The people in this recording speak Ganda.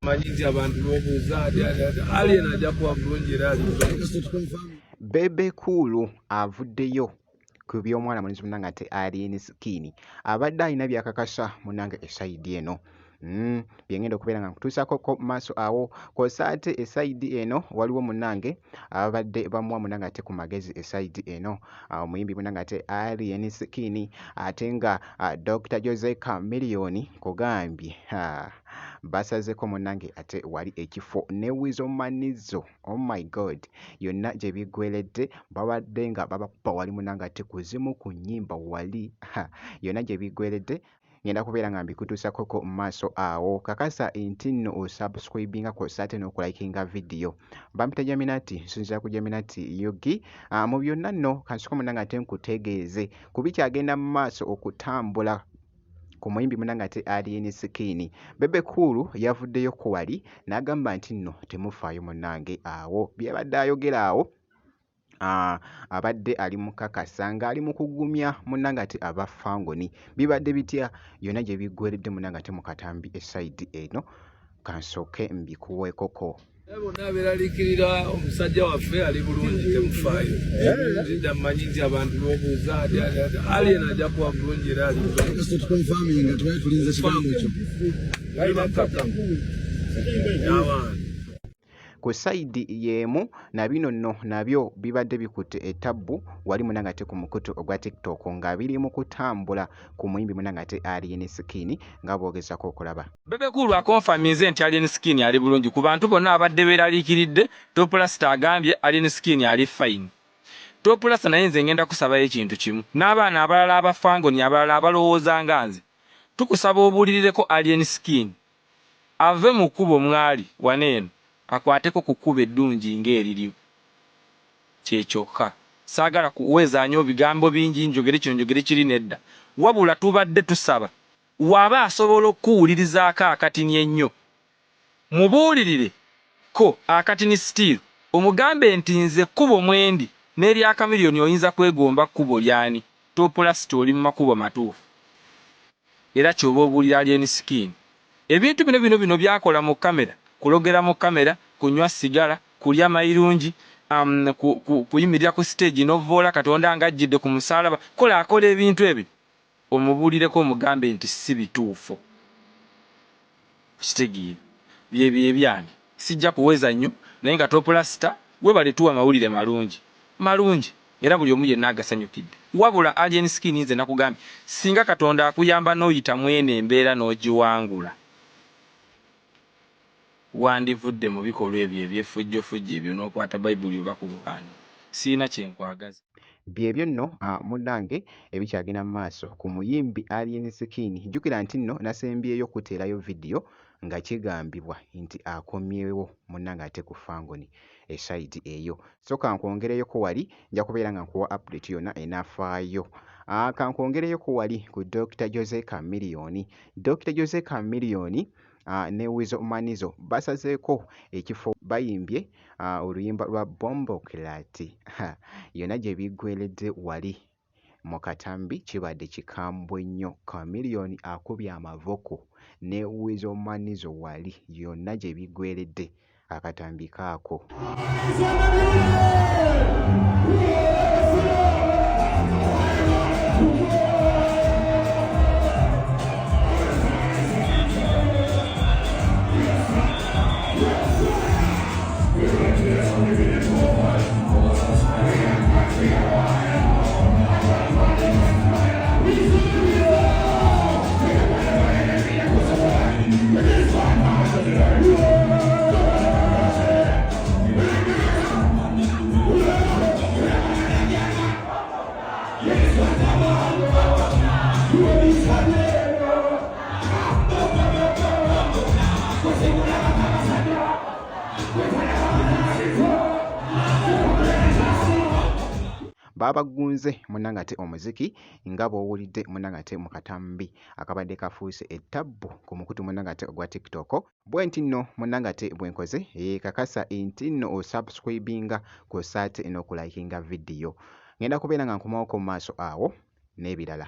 Manyizi abantu bobuuza alien ajja kuba bulungi era Bebe Cool avuddeyo ku by'omwana mulenzi munnange ate Alien Skin abadde alina byakakasa munnange esayidi eno byengenda okubeera nga nkutuusako ko maaso awo kw'ossa ate esayidi eno waliwo munnange ababadde bamuwa munnange ate ku magezi esayidi eno omuyimbi munnange ate Alien Skin ate nga Dr. Jose Chameleone kugambye basazeko munnange ate wali ekifo ne Wizo Manizo oh my god yonna gye biggweredde babadde nga babakuba wali munnange ate kuzimu ku nnyimba wali yonna gye biggweredde ngenda kubeera nga mbikutuusakoko mu maaso awo kakasa nti nno osubscribinga kw'ossa ate n'okulayikinga vidiyo bampita Jaminati nsinzira ku Jaminati Yogi mu byonna nno kansoko munnange ate nkutegeeze ku bikyagenda mu maaso okutambula ku muyimbi munnange ate Alien Skin. Bebe Cool yavuddeyo ku wali n'agamba nti nno temufaayo munnange awo byabadde ayogera awo abadde ali mukakasa ng'ali mu kugumya munnange ate abafangoni bibadde bitya yonna gye biggweredde munnange ate mu katambi esayidi eno kansooke mbikuweekoko bonna abeeraliikirira omusajja waffe ali bulungi temufaayo nzija mmanyi nti abantu bobuuza alien ajja kuba bulungi era ku sayidi y'emu na bino nno nabyo bibadde bikutte ettabbu wali munnange ate ku mukutu ogwa TikTok nga biri mu kutambula ku muyimbi munnange ate Alien Skin nga boogezako okulaba. Bebe Cool akonfamize nti Alien Skin ali bulungi ku bantu bonna abadde beeraliikiridde Toplasta agambye Alien Skin ali fine. Toplasta naye nze ngenda kusabayo ekintu kimu n'abaana abalala abafangoni abalala abalowooza nga nze tukusaba obuulirireko Alien Skin ave mu kkubo mwali waneeno akwateko ku kkubo eddungi ng'eririwo kyekyokka saagala kuwezaanya bigambo bingi njogere kino njogere kiri nedda wabula tubadde tusaba waba asobola okuwulirizaako akatini ennyo mubuulirire ko akatini still omugambe nti nze kkubo mwendi n'erya Chameleone oyinza kwegomba kkubo lyani Toplasta oli mu makubo matuufu era ky'oba obuulira Alien Skin ebintu bino byakola mu kamera kulogera mu kamera kunywa sigala kulya mayirungi kuyimirira ku stage novoola Katonda ng'ajjidde ku musaalaba akola ebintu ebyo omubuulireko omugambe nti si bituufu kitegeera byebyange sijja kuweza nnyo naye nga Toplasta we baletuwa amawulire malungi era buli omu yenna agasanyukidde wabula Alien Skin nze nakugambye singa Katonda akuyamba n'oyita mwene embeera n'ogiwangula wandivudde mu bikolwa ebyo ebyeffujjofujjo ebyo n'okwata Bayibuli oba ku Bukaani siina kyenkwagaza byebyo nno munnange ebikyagenda mu maaso ku muyimbi Alien Skin jjukira nti nno nasembyeyo kuteerayo vidiyo nga kigambibwa nti akomyewo munnange ate ku fangoni esayidi eyo so kankwongereyoko wali nja kubeera nga nkuwa update yonna enaafaayo kankwongereyo ku wali ku Dr. Jose Chameleone. Dr. Jose Chameleone ne Wizo Manizo basazeeko ekifo bayimbye oluyimba lwa Bombo Clat yonna gye biggweredde wali mu katambi kibadde kikambwe nnyo Chameleone akubye amavoko ne Wizo Manizo wali yonna gye biggweredde akatambi kaako babagunze munnange ate omuziki nga bw'owulidde munnange ate mu katambi akabadde kafuuse ettabbu ku mukutu munnange ate ogwa TikTok bwe nti nno munnange ate bwe nkoze kakasa nti nno osubscribinga kw'ossa ate n'okulayikinga vidiyo ngenda kubeera nga nkomawoko mu maaso awo n'ebirala.